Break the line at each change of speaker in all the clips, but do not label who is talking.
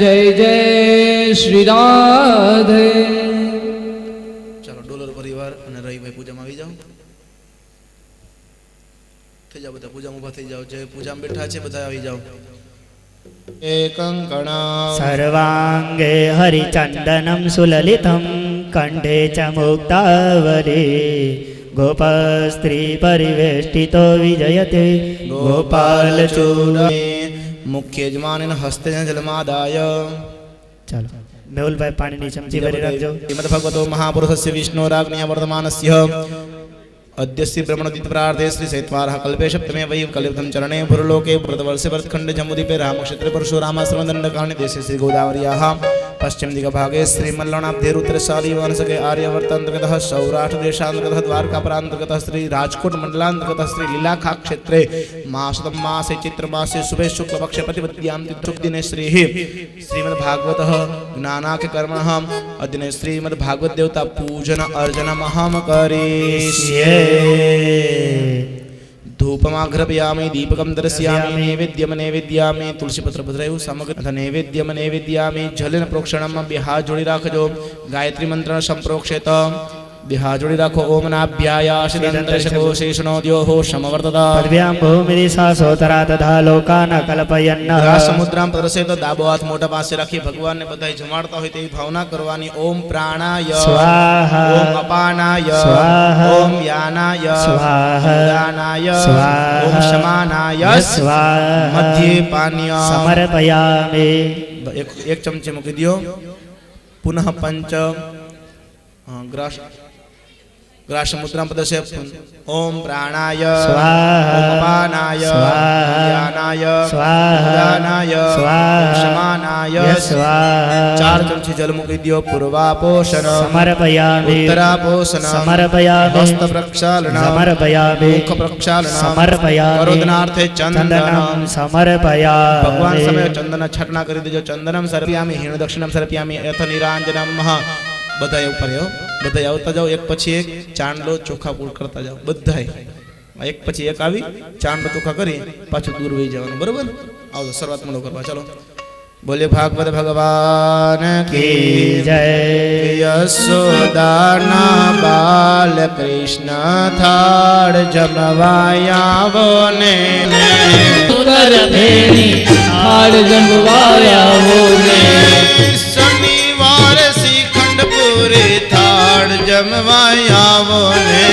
જય જય શ્રી રાધે.
ચાલો ડોલર પરિવાર અને રહીભાઈ પૂજામાં આવી જાઓ. થઈ જાઓ બધા પૂજામાં ઊભા થઈ જાઓ. જે પૂજામાં બેઠા છે બધા આવી જાઓ.
એકંકણ
સર્વાંગે હરિચંદનમ સુલલિતમ કંઠે ચ મુક્તાવરે ગોપસ્ત્રી પરિવેષ્ટિતો વિજયતે ગોપાલ
ગોપાલચૂડે મુખ્ય યજમાન હસ્તે જલમાદાય.
ચાલો મેહુલભાઈ પાણીની ચમચી ભરી રાખજો.
શ્રીમદ ભગવતો મહાપુરુષસ્ય વિષ્ણોરાજ્ઞયા વર્તમાનસ્ય અદ્યસ્ય બ્રહ્મણોદિત પ્રાર્થે શ્રી સૈત્વારઃ કલ્પે સપ્તમે વૈ કલ્પતમ ચરણે ભૂર્લોકે ભરતવર્ષે ભરતખંડે જમ્બુદીપે રામક્ષેત્રે પરશુરામાશ્રમ દંડકારણે દેશે શ્રી ગોદાવર્યાઃ પશ્ચિમ દિગ્ભાગે શ્રી મલ્લણાબ્ધે રુદ્રશાલી વંશકે આર્યવર્તાંતર્ગતઃ સૌરાષ્ટ્ર દેશાંતર્ગતઃ દ્વારકાપરાંતર્ગતઃ શ્રી રાજકોટ મંડલાંતર્ગતઃ શ્રી લીલાખા ક્ષેત્રે માસતમ માસે ચૈત્ર માસે શુભે શુક્લ પક્ષે પ્રતિપદ્યામ તિથુક દિને શ્રી શ્રીમદ ભાગવતઃ જ્ઞાનાખ્ય કર્મણઃ અદ્યને શ્રીમદ ભાગવત દેવતા પૂજન અર્ચન મહામ કરીષ્યે. ધૂપમાઘ્રપયામિ દીપકમ દર્શયામિ નૈવેદ્યમ નૈવેદ્યામિ તુલસીપત્ર ભદ્રાયું સમગ્ર નૈવેદ્યમ નૈવેદ્યામિ જલેન પ્રોક્ષણમ બે હાથ જોડી રાખજો. ગાયત્રી મંત્ર સંપ્રોક્ષેત બે હાથ જોડી રાખો. ઓમ નાભ્યાયાશિદંતરશકોશેષણોદ્યોઃ સમવર્તતા
પદવ્યામ ભૂમિરિસા સોતરા તથા લોકાન કલ્પયન્ન
સમુદ્રામ પ્રદર્શિત દાબો હાથ મોઢા પાસે રાખી ભગવાનને બધા જમાડતા હોય તેવી ભાવના કરવાની. ઓમ પ્રાણાય
સ્વાહા
ઓમ અપાનાય
સ્વાહા
ઓમ યાનાય
સ્વાહા
દાનાય
સ્વાહા
ઓમ શમાનાય
સ્વાહા
મધ્યે પાન્ય
સમર્પયામિ.
એક ચમચી મૂકી દો. પુનઃ પંચ ગ્રાસ મુદ્રામ પ્રદર્શય. ઓમ પ્રાણાય
સ્વાહા
ઓમ અપાનાય
સ્વાહા
યાનાય
સ્વાહા
દાનાય
સ્વાહા
શમાનાય.
સ્વાહા
4 ચમચી જલ મૂકી દો. પૂર્વાપોષણ
સમર્પયામિ
ઉત્તરાપોષણ
સમર્પયામિ
હસ્ત પ્રક્ષાલન
સમર્પયામિ
મુખ પ્રક્ષાલન
સમર્પયામિ
કરોદનાર્થે ચંદન.
ચંદનમ સમર્પયામિ.
ભગવાન સમય ચંદન છટના કરી દેજો. ચંદનમ સર્પ્યામિ હિણ દક્ષિણમ સર્પ્યામિ યથ નિરાંજનમ. બધા ઉપર આવો. બધા આવતા જાઓ એક પછી એક ચાંદલો ચોખા પૂર કરતા જાઓ. બધાય એક પછી એક આવી ચાંદલો ચોખા કરી પાછું દૂર વહી જવાનું. બરોબર? આવજો શરૂઆત મળો કરવા. ચાલો બોલે ભાગવત ભગવાન કી
જય.
યશોદાના બાલ કૃષ્ણ થાળ જમવાયાવો ને
થાળ જમવાયાવો ને.
શનિવાર શ્રીખંડ પૂરી થાળ જમવાયાવો ને.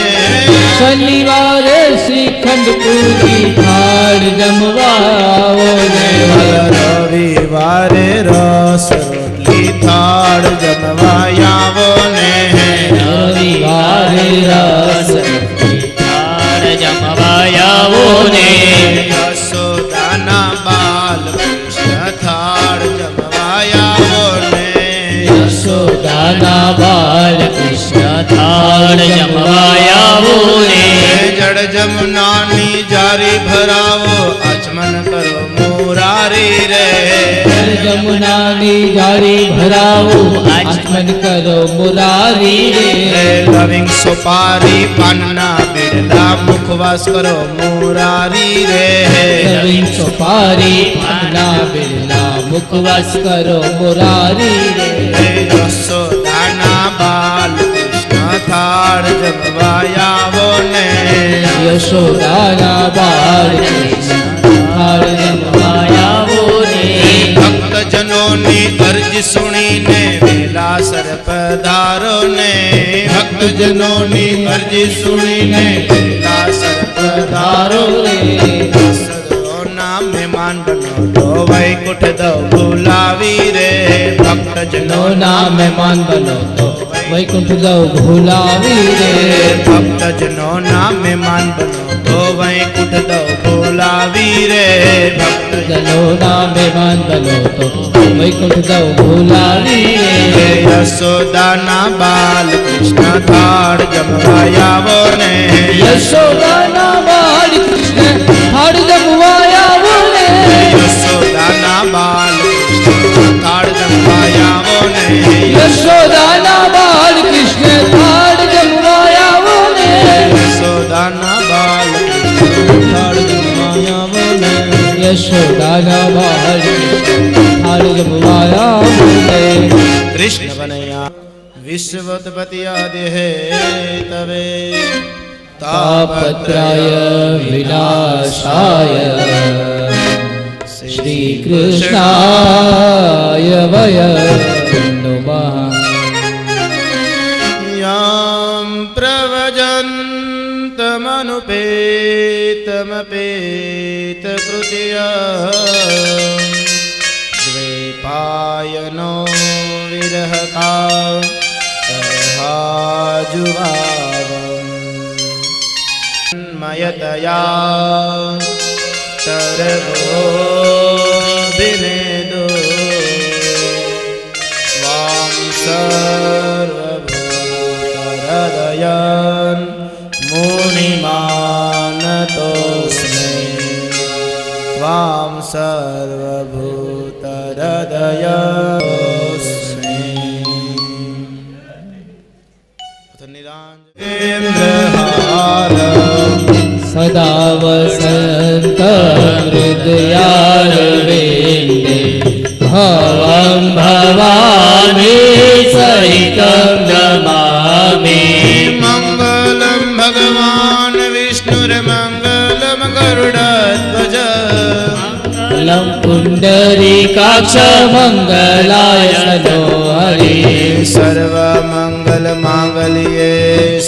શનિવારે શ્રીખંડ પૂરી થાળ જમવાયાવો ને.
રવિવારે રસ રોટલી થાળ જમવાયાવો ને.
રવિવારે રસ
થાળ જમવાયાવો ને.
યશોદાના બાલ કૃષ્ણ થાળ જમવાયાવો ને.
યશોદાના બાલ કૃષ્ણ થાળ જમવાયાવો ને.
જળ જમનાની જારી ભરાવો આચમન કરો મુરારી રે.
જમુનાની જારી ભરાવો આચમન કરો મુરારી રે.
લવિંગ સોપારી પાનના બીડલા મુખવાસ કરો મુરારી રે.
લવિંગ સોપારી પાનના બિરલા મુખવાસ કરો મુરારી રે.
યશોદાના બાલ કૃષ્ણ થાળ જમવાયાવો ને.
યશોદાના બાળ કૃષ્ણ થાળ જમવાયાવો ને.
ભક્તજનોની અરજી સુણીને વેલાસર પધારો ને. ભક્તજનોની અરજી સુણીને વેલાસર પધારો
રે.
સદોના મહેમાન બનો તો વૈકુંઠ દો બોલાવી રે. ભક્તજનો
ના મહેમાન બનો તો વૈકુંઠ દો ભૂલાવી રે.
ભક્તજનો ના મહેમાન બનો તો વૈકુંઠ દો બોલાવી રે.
જનો ના મહેમાન બનો તો વૈકુંઠ દો ભૂલાવી રે.
યશોદાના બાલ કૃષ્ણ થાળ જમવાયાવો ને.
યશોદાના બાળ કૃષ્ણ થાળ જમવાયાવો ને.
યશોદાના બાલ કૃષ્ણ થાળ જમવાયાવો ને.
યશોદાના બાળ કૃષ્ણ થાળ જમવાયાવો ને.
યશોદાના બાલ કૃષ્ણ થાળ જમવાયાવો ને.
યશોદાના બાળ કૃષ્ણ माल जमुवाया मूर्ते
कृष्ण बनया विश्वोत्पत्ति आदि है तवे
तापत्राय विनाशाय श्री कृष्णाय वयं नुमः
यां प्रव्रजन्तमनुपेतमपेतकृत्या द्वैपायनो विरहकाजुभावम् मयतया तरवो विनेदो वां सर्वभूतहृदयन् मुनिमानतोऽस्मि वां सर्वभूतहृदयोऽस्मि
सदा वसन्त हृदयारविन्दे भवं भवामि सहितं नमामि
मङ्गलं भगवान् विष्णुर्मङ्गलं गरुडध्वज
मङ्गलं पुण्डरीकाक्ष मङ्गलाय सनो हरि
सर्वमङ्गलमाङ्गल्ये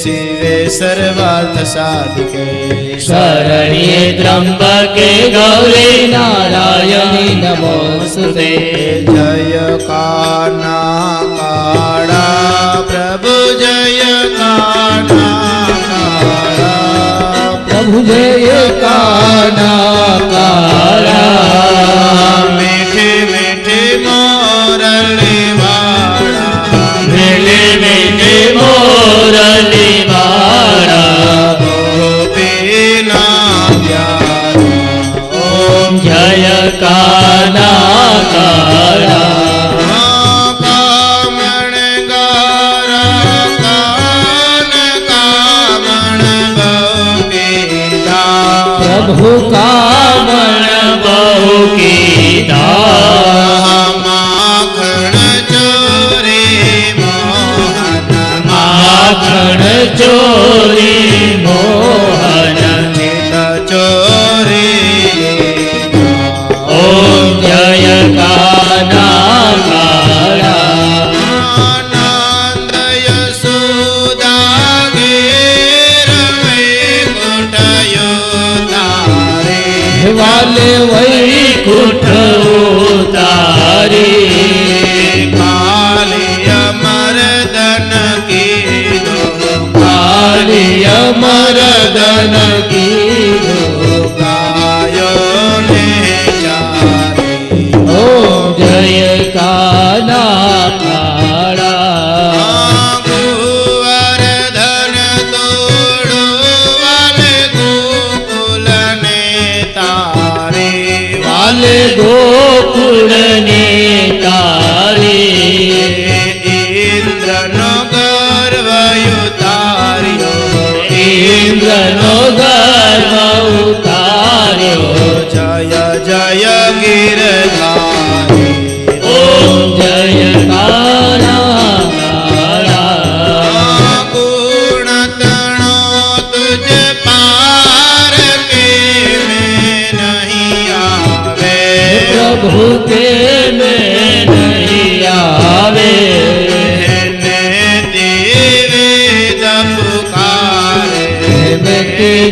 शिवे सर्वार्थसाधिके
शरण्ये त्र्यम्बके गौरी नारायणी नमोऽस्तुते
जय कान्हा काळा प्रभु जय कान्हा काळा
प्रभु जय कान्हा काळा
मीठे मीठे मोरली वाळा
मेले मेले मोरली वाळा
गोपीना प्यारा
ओम जय कान्हा काळा
कामण गारा कान कामण बहुकीदा
प्रभु कामण बहु कीधा
माखण चोरी मोहन
माखण चोरी मोहन
चित चोरी
ओम जय कान्हा काळा
आनंद यशोदा गिर वैकुंठ योदारे
वाले वैकुंठ उतारे
कालिय मर्दन की दो
कालिय मर्दन की
गायो ने चारे
ओम जय कान्हा काळा
गोवर्धन तोड़ो वाले गोकुल ने तारे
वाले गोकुल ने तारे
इंद्र नो गर्व उतार्यो
इंद्र नो गर्भ उतार्यो
जय जय गिरधारी
ओम जय कान्हा काळा
गुण तणो तुझ पार के में नहीं आवे
प्रभु के में नहीं आवे
ने देवे पुकारे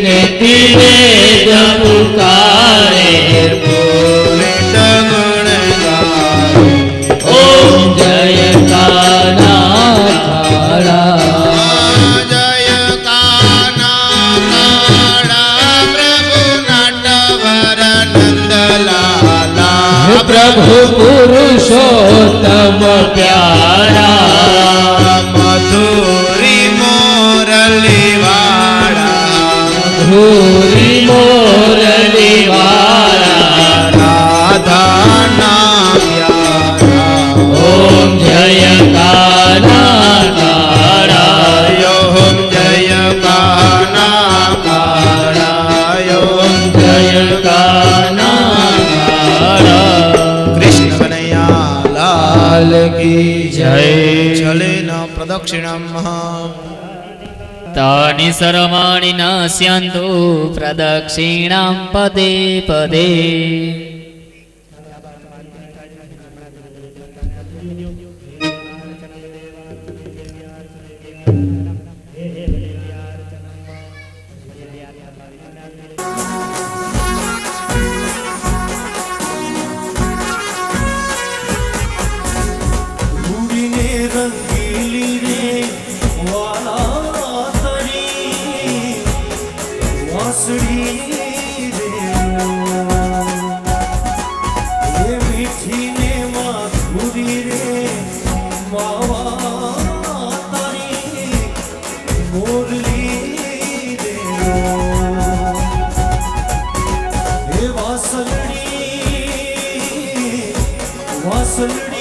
नेति वेद पुकारे
पूरित गुण गाए
ओम जय कान्हा काळा
जय कान्हा काळा प्रभु नटवर नंदलाला
प्रभु पुरुषोत्तम प्यारा
मधुरी मोरली वाड़ा
धूरी मोरली वाला
राधा नाम प्यारा
ओम जय कान्हा काळा
ओम जय कान्हा काळा
ओम जय कान्हा काळा
कृष्ण कन्हैया
કી જય.
જલેન પ્રદક્ષિણામ
તાની સરમાણી નશ્યંતુ પ્રદક્ષિણામ પદે પદે.
ઉડીને રંગીલી રે વાલા તરી વાસળી રે એ મીઠી ને માધુરી રે વાવા તારી મોરલી રે એ વાસળી વાસળી